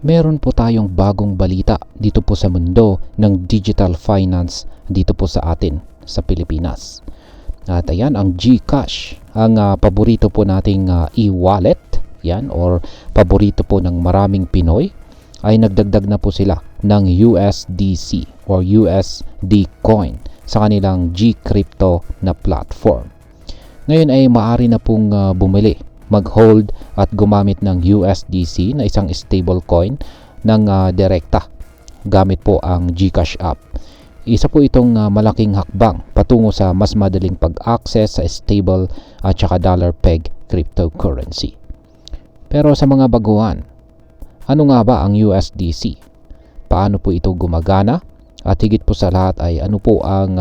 Meron po tayong bagong balita dito po sa mundo ng digital finance dito po sa atin sa Pilipinas. At ayan, ang GCash, ang paborito po nating e-wallet, yan, or paborito po ng maraming Pinoy, ay nagdagdag na po sila ng USDC or USD coin sa kanilang Gcrypto na platform. Ngayon ay maaari na pong bumili, mag-hold at gumamit ng USDC na isang stable coin ng direkta gamit po ang GCash app. Isa po itong malaking hakbang patungo sa mas madaling pag-access sa stable at saka dollar peg cryptocurrency. Pero sa mga baguhan, ano nga ba ang USDC? Paano po ito gumagana? At higit po sa lahat ay ano po ang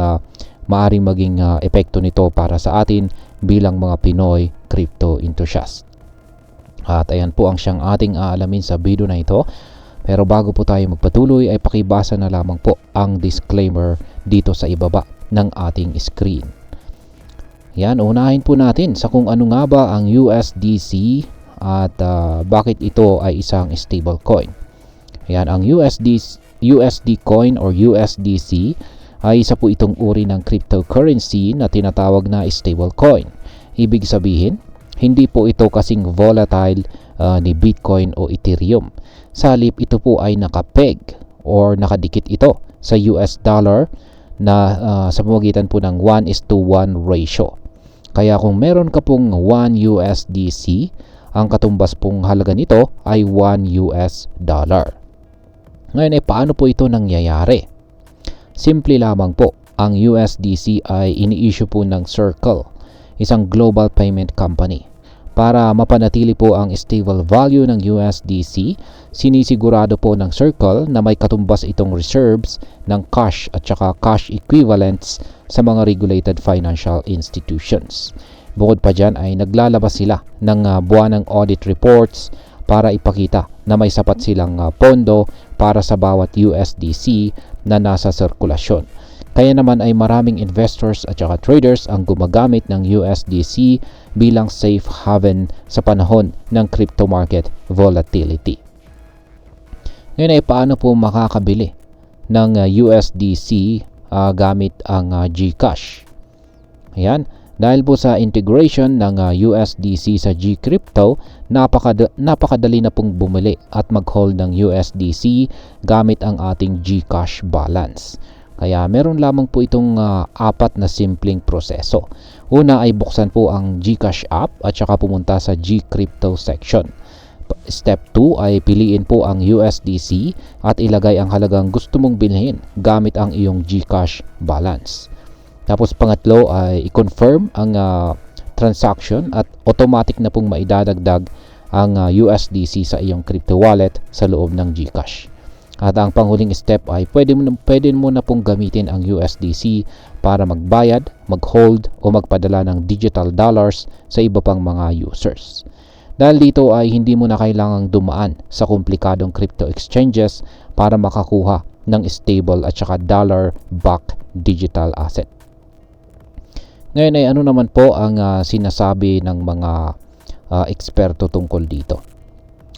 maaaring maging epekto nito para sa atin bilang mga Pinoy crypto enthusiast. At ayan po ang siyang ating aalamin sa video na ito. Pero bago po tayo magpatuloy ay pakibasa na lamang po ang disclaimer dito sa ibaba ng ating screen. Yan, unahin po natin sa kung ano nga ba ang USDC at bakit ito ay isang stable coin. Yan, ang USD coin or USDC ay isa po itong uri ng cryptocurrency na tinatawag na stable coin. Ibig sabihin, hindi po ito kasing volatile ni Bitcoin o Ethereum. Sa halip, ito po ay nakapeg or nakadikit ito sa US dollar na sa pamamagitan po ng 1:1 ratio. Kaya kung meron ka pong 1 USDC, ang katumbas pong halaga nito ay 1 US dollar. Ngayon ay paano po ito nangyayari? Simple lamang po, ang USDC ay ini-issue po ng Circle, isang global payment company. Para mapanatili po ang stable value ng USDC, sinisigurado po ng Circle na may katumbas itong reserves ng cash at saka cash equivalents sa mga regulated financial institutions. Bukod pa dyan ay naglalabas sila ng buwanang audit reports para ipakita na may sapat silang pondo para sa bawat USDC na nasa sirkulasyon. Kaya naman ay maraming investors at saka traders ang gumagamit ng USDC bilang safe haven sa panahon ng crypto market volatility. Ngayon ay paano po makakabili ng USDC gamit ang GCash? Ayan, dahil po sa integration ng USDC sa Gcrypto, napakadali na pong bumili at mag-hold ng USDC gamit ang ating GCash balance. Kaya meron lamang po itong apat na simpleng proseso. Una ay buksan po ang GCash app at saka pumunta sa Gcrypto section. Step 2 ay piliin po ang USDC at ilagay ang halagang gusto mong bilhin gamit ang iyong GCash balance. Tapos pangatlo ay i-confirm ang transaction at automatic na pong maidadagdag ang USDC sa iyong crypto wallet sa loob ng GCash. At ang panghuling step ay pwede mo na pong gamitin ang USDC para magbayad, mag-hold o magpadala ng digital dollars sa iba pang mga users. Dahil dito ay hindi mo na kailangang dumaan sa komplikadong crypto exchanges para makakuha ng stable at saka dollar-backed digital asset. Ngayon ay ano naman po ang sinasabi ng mga eksperto tungkol dito.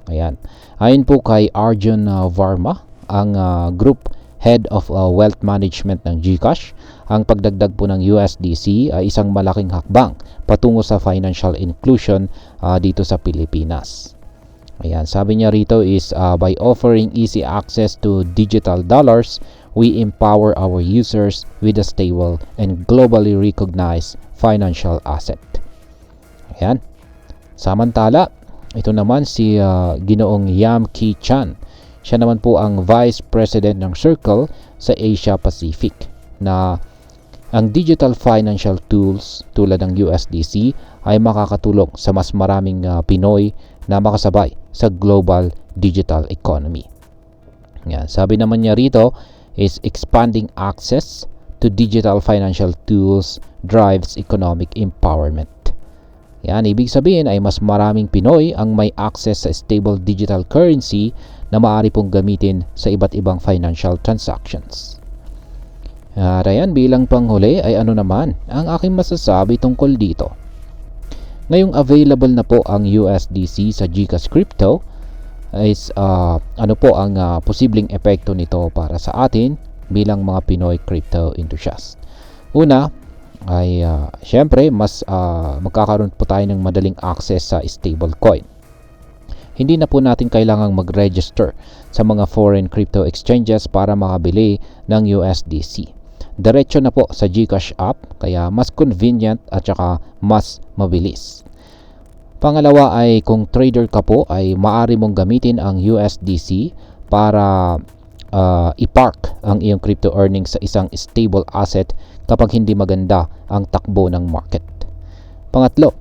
Ayan. Ayon po kay Arjun Varma, ang group head of wealth management ng GCash, ang pagdagdag po ng USDC ay isang malaking hakbang patungo sa financial inclusion dito sa Pilipinas. Ayan, sabi niya rito is by offering easy access to digital dollars, we empower our users with a stable and globally recognized financial asset. Ayan. Samantala, ito naman si Ginoong Yam Ki Chan. Siya naman po ang Vice President ng Circle sa Asia Pacific na ang digital financial tools tulad ng USDC ay makakatulong sa mas maraming Pinoy na makasabay sa global digital economy. Yan. Sabi naman niya rito is expanding access to digital financial tools drives economic empowerment. Yan, ibig sabihin ay mas maraming Pinoy ang may access sa stable digital currency na maaari pong gamitin sa iba't ibang financial transactions. At ayan, bilang panghuli ay ano naman ang aking masasabi tungkol dito. Ngayong available na po ang USDC sa GCash Crypto, is ano po ang posibleng epekto nito para sa atin bilang mga Pinoy crypto enthusiast. Una ay syempre mas magkakaroon po tayo ng madaling access sa stablecoin. Hindi na po natin kailangang mag-register sa mga foreign crypto exchanges para makabili ng USDC. Diretso na po sa GCash app, kaya mas convenient at saka mas mabilis. Pangalawa ay kung trader ka po ay maaari mong gamitin ang USDC para i-park ang iyong crypto earnings sa isang stable asset kapag hindi maganda ang takbo ng market. Pangatlo,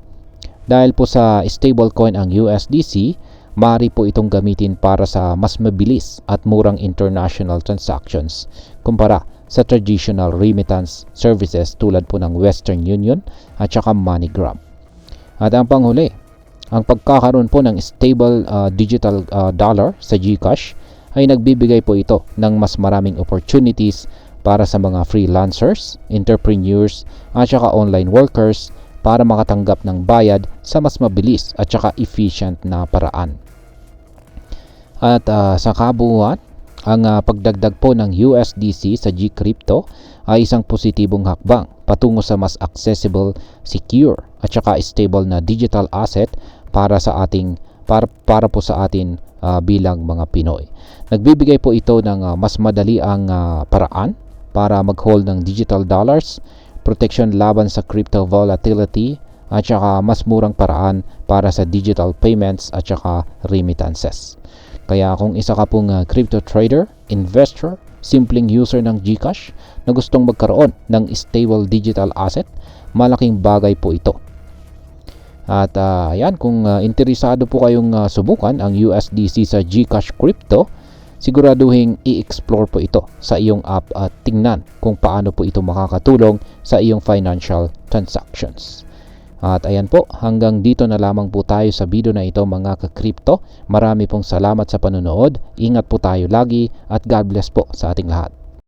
dahil po sa stablecoin ang USDC, maaari po itong gamitin para sa mas mabilis at murang international transactions kumpara sa traditional remittance services tulad po ng Western Union at saka MoneyGram. At ang panghuli, ang pagkakaroon po ng stable digital dollar sa GCash ay nagbibigay po ito ng mas maraming opportunities para sa mga freelancers, entrepreneurs at saka online workers para makatanggap ng bayad sa mas mabilis at saka efficient na paraan. At sa kabuuan, ang pagdagdag po ng USDC sa GCrypto ay isang positibong hakbang patungo sa mas accessible, secure at saka stable na digital asset para sa ating para po sa atin bilang mga Pinoy. Nagbibigay po ito ng mas madali ang paraan para mag-hold ng digital dollars, protection laban sa crypto volatility at saka mas murang paraan para sa digital payments at saka remittances. Kaya kung isa ka pong crypto trader, investor, simpleng user ng GCash na gustong magkaroon ng stable digital asset, malaking bagay po ito. At ayan, kung interesado po kayong subukan ang USDC sa GCash Crypto, siguraduhin i-explore po ito sa iyong app at tingnan kung paano po ito makakatulong sa iyong financial transactions. At ayan po, hanggang dito na lamang po tayo sa video na ito mga ka-crypto. Marami pong salamat sa panonood. Ingat po tayo lagi at God bless po sa ating lahat.